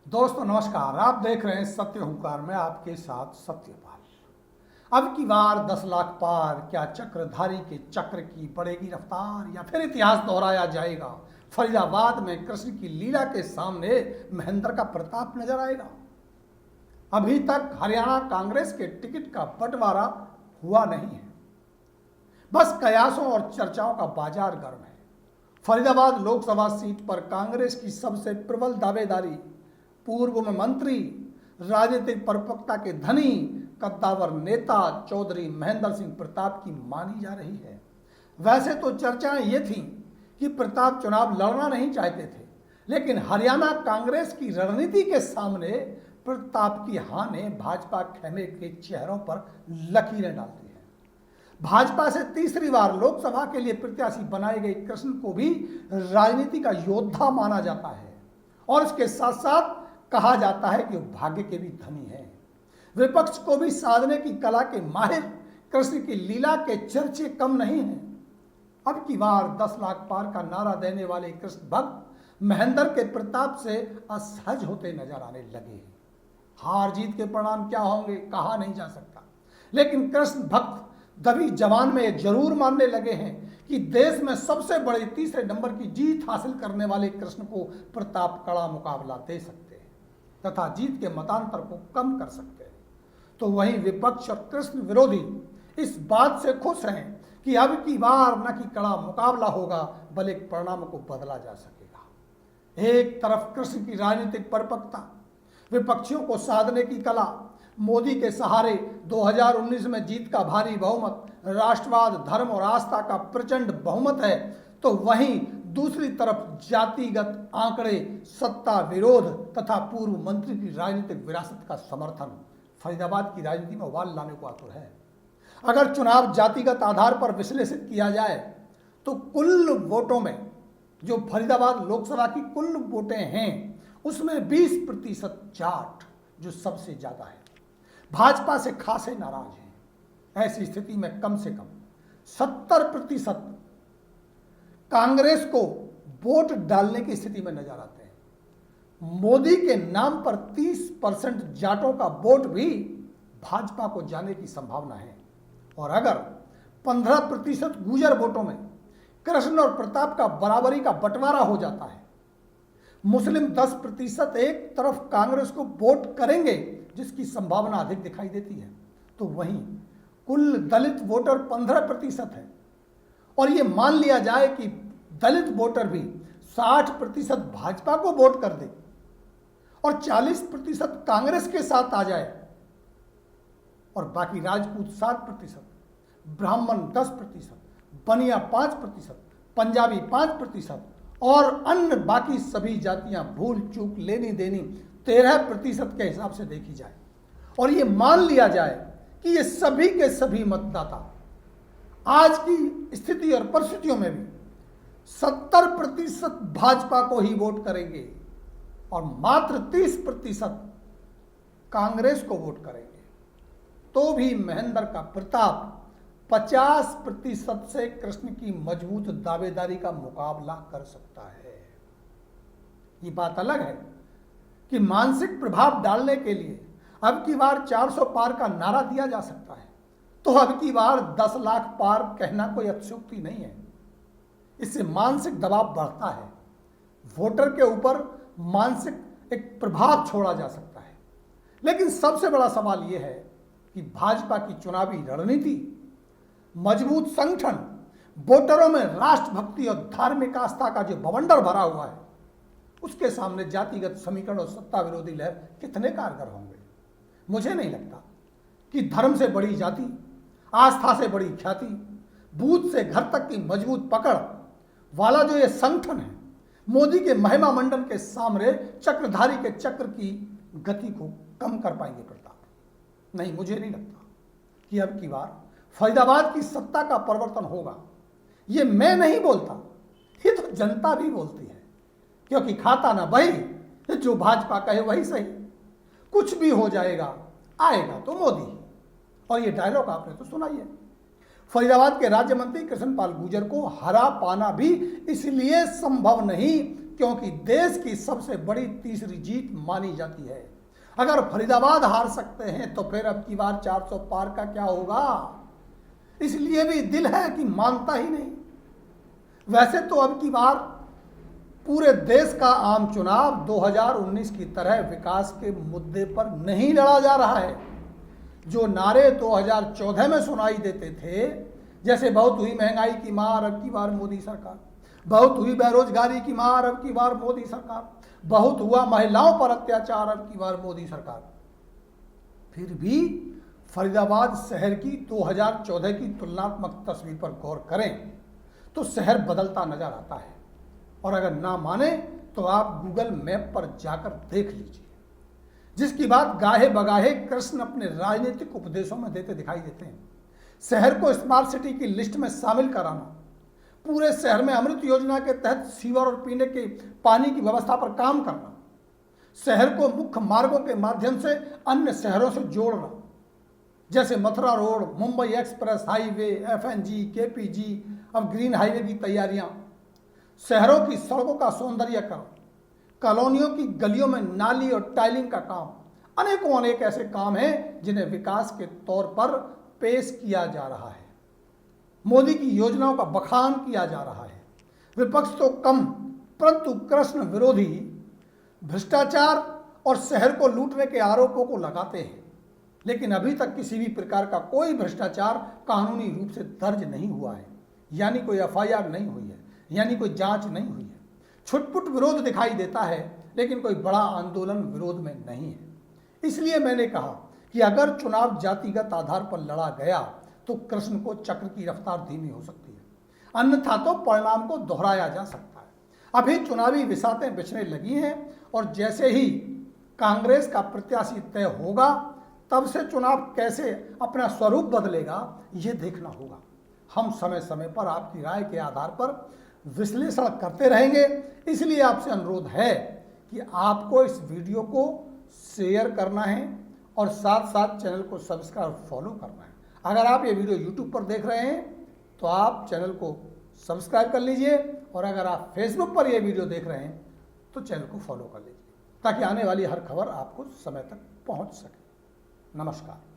दोस्तों नमस्कार। आप देख रहे हैं सत्य हुंकार में आपके साथ सत्यपाल। अब की बार 10 लाख पार, क्या चक्रधारी के चक्र की बढ़ेगी रफ्तार या फिर इतिहास दोहराया जाएगा? फरीदाबाद में कृष्ण की लीला के सामने महेंद्र का प्रताप नजर आएगा। अभी तक हरियाणा कांग्रेस के टिकट का बंटवारा हुआ नहीं है, बस कयासों और चर्चाओं का बाजार गर्म है। फरीदाबाद लोकसभा सीट पर कांग्रेस की सबसे प्रबल दावेदारी पूर्व में मंत्री, राजनीतिक परिपक्वता के धनी, कद्दावर नेता चौधरी महेंद्र सिंह प्रताप की मानी जा रही है। वैसे तो चर्चाएं ये थीं कि प्रताप चुनाव लड़ना नहीं चाहते थे, लेकिन हरियाणा कांग्रेस की रणनीति के सामने प्रताप की हां ने भाजपा खेमे के चेहरों पर लकीरें डाल दी हैं। भाजपा से तीसरी बार लोकसभा के लिए प्रत्याशी बनाए गए कृष्ण को भी राजनीति का योद्धा माना जाता है और इसके साथ साथ कहा जाता है कि वो भाग्य के भी धनी हैं। विपक्ष को भी साधने की कला के माहिर कृष्ण की लीला के चर्चे कम नहीं हैं। अब की बार 10 लाख पार का नारा देने वाले कृष्ण भक्त महेंद्र के प्रताप से असहज होते नजर आने लगे हैं। हार जीत के परिणाम क्या होंगे कहा नहीं जा सकता, लेकिन कृष्ण भक्त दबी जवान में जरूर मानने लगे हैं कि देश में सबसे बड़े तीसरे नंबर की जीत हासिल करने वाले कृष्ण को प्रताप कड़ा मुकाबला दे सकते हैं तथा जीत के मतांतर को कम कर सकते हैं। तो वहीं विपक्ष और कृष्ण विरोधी इस बात से खुश हैं कि अब की बार न कि कड़ा मुकाबला होगा बल्कि परिणामों को बदला जा सकेगा। एक तरफ कृष्ण की राजनीतिक परिपक्वता, विपक्षियों को साधने की कला, मोदी के सहारे 2019 में जीत का भारी बहुमत, राष्ट्रवाद, धर्म और आस्था का प्रचंड बहुमत है, तो वहीं दूसरी तरफ जातिगत आंकड़े, सत्ता विरोध तथा पूर्व मंत्री की राजनीतिक विरासत का समर्थन फरीदाबाद की राजनीति में उबाल लाने को आतुर है। अगर चुनाव जातिगत आधार पर विश्लेषित किया जाए तो कुल वोटों में जो फरीदाबाद लोकसभा की कुल वोटें हैं उसमें 20% जाट जो सबसे ज्यादा है, भाजपा से खासे नाराज हैं। ऐसी स्थिति में कम से कम 70% कांग्रेस को वोट डालने की स्थिति में नजर आते हैं। मोदी के नाम पर 30% जाटों का वोट भी भाजपा को जाने की संभावना है और अगर 15% गुर्जर वोटों में कृष्ण और प्रताप का बराबरी का बंटवारा हो जाता है, मुस्लिम 10% एक तरफ कांग्रेस को वोट करेंगे जिसकी संभावना अधिक दिखाई देती है, तो वहीं कुल दलित वोटर 15% है और ये मान लिया जाए कि दलित वोटर भी 60% भाजपा को वोट कर दे और 40% कांग्रेस के साथ आ जाए और बाकी राजपूत 7%, ब्राह्मण 10%, बनिया 5%, पंजाबी 5% और अन्य बाकी सभी जातियां भूल चूक लेनी देनी 13% के हिसाब से देखी जाए और ये मान लिया जाए कि ये सभी के सभी मतदाता आज की स्थिति और परिस्थितियों में भी 70% भाजपा को ही वोट करेंगे और मात्र 30% कांग्रेस को वोट करेंगे, तो भी महेंद्र का प्रताप 50% से कृष्ण की मजबूत दावेदारी का मुकाबला कर सकता है। ये बात अलग है कि मानसिक प्रभाव डालने के लिए अब की बार 400 पार का नारा दिया जा सकता है, तो अब की बार 10 लाख पार कहना कोई अतिशयोक्ति नहीं है। इससे मानसिक दबाव बढ़ता है, वोटर के ऊपर मानसिक एक प्रभाव छोड़ा जा सकता है। लेकिन सबसे बड़ा सवाल यह है कि भाजपा की चुनावी रणनीति, मजबूत संगठन, वोटरों में राष्ट्रभक्ति और धार्मिक आस्था का जो बवंडर भरा हुआ है, उसके सामने जातिगत समीकरण और सत्ता विरोधी लहर कितने कारगर होंगे। मुझे नहीं लगता कि धर्म से बड़ी जाति, आस्था से बड़ी ख्याति, बूथ से घर तक की मजबूत पकड़ वाला जो ये संगठन है, मोदी के महिमा मंडन के सामने चक्रधारी के चक्र की गति को कम कर पाएंगे प्रताप। नहीं, मुझे नहीं लगता कि अब की बार फरीदाबाद की सत्ता का परिवर्तन होगा। ये मैं नहीं बोलता, ये तो जनता भी बोलती है, क्योंकि खाता ना वही जो भाजपा कहे वही सही। कुछ भी हो जाएगा, आएगा तो मोदी। और ये डायलॉग आपने तो सुना ही है। फरीदाबाद के राज्य मंत्री कृष्णपाल गुर्जर को हरा पाना भी इसलिए संभव नहीं क्योंकि देश की सबसे बड़ी तीसरी जीत मानी जाती है। अगर फरीदाबाद हार सकते हैं तो फिर अब की बार 400 पार का क्या होगा? इसलिए भी दिल है कि मानता ही नहीं। वैसे तो अब की बार पूरे देश का आम चुनाव 2019 की तरह विकास के मुद्दे पर नहीं लड़ा जा रहा है। जो नारे 2014 में सुनाई देते थे, जैसे बहुत हुई महंगाई की मार अब की बार मोदी सरकार, बहुत हुई बेरोजगारी की मार अब की बार मोदी सरकार, बहुत हुआ महिलाओं पर अत्याचार अब की बार मोदी सरकार, फिर भी फरीदाबाद शहर की 2014 की तुलनात्मक तस्वीर पर गौर करें तो शहर बदलता नजर आता है। और अगर ना माने तो आप गूगल मैप पर जाकर देख लीजिए, जिसकी बात गाहे बगाहे कृष्ण अपने राजनीतिक उपदेशों में देते दिखाई देते हैं। शहर को स्मार्ट सिटी की लिस्ट में शामिल कराना, पूरे शहर में अमृत योजना के तहत सीवर और पीने के पानी की व्यवस्था पर काम करना, शहर को मुख्य मार्गों के माध्यम से अन्य शहरों से जोड़ना, जैसे Mathura road, Mumbai express highway, FNG, KPG, अब ग्रीन हाईवे की तैयारियां, शहरों की सड़कों का सौंदर्यकरण, कॉलोनियों की गलियों में नाली और टाइलिंग का काम, अनेकों अनेक ऐसे काम हैं जिन्हें विकास के तौर पर पेश किया जा रहा है। मोदी की योजनाओं का बखान किया जा रहा है। विपक्ष तो कम, परंतु कृष्ण विरोधी भ्रष्टाचार और शहर को लूटने के आरोपों को लगाते हैं, लेकिन अभी तक किसी भी प्रकार का कोई भ्रष्टाचार कानूनी रूप से दर्ज नहीं हुआ है, यानी कोई FIR नहीं हुई है, यानी कोई जांच नहीं हुई है। छुटपुट विरोध दिखाई देता है, लेकिन कोई बड़ा आंदोलन विरोध में नहीं है। इसलिए मैंने कहा कि अगर चुनाव जातिगत आधार पर लड़ा गया तो कृष्ण को चक्र की रफ्तार धीमी हो सकती है, अन्यथा तो परिणाम को दोहराया जा सकता है। अभी चुनावी विसातें बिछने लगी हैं और जैसे ही कांग्रेस का प्रत्याशी तय होगा तब से चुनाव कैसे अपना स्वरूप बदलेगा ये देखना होगा। हम समय समय पर आपकी राय के आधार पर विश्लेषण करते रहेंगे। इसलिए आपसे अनुरोध है कि आपको इस वीडियो को शेयर करना है और साथ साथ चैनल को सब्सक्राइब और फॉलो करना है। अगर आप ये वीडियो यूट्यूब पर देख रहे हैं तो आप चैनल को सब्सक्राइब कर लीजिए, और अगर आप फेसबुक पर ये वीडियो देख रहे हैं तो चैनल को फॉलो कर लीजिए, ताकि आने वाली हर खबर आपको समय तक पहुंच सके। नमस्कार।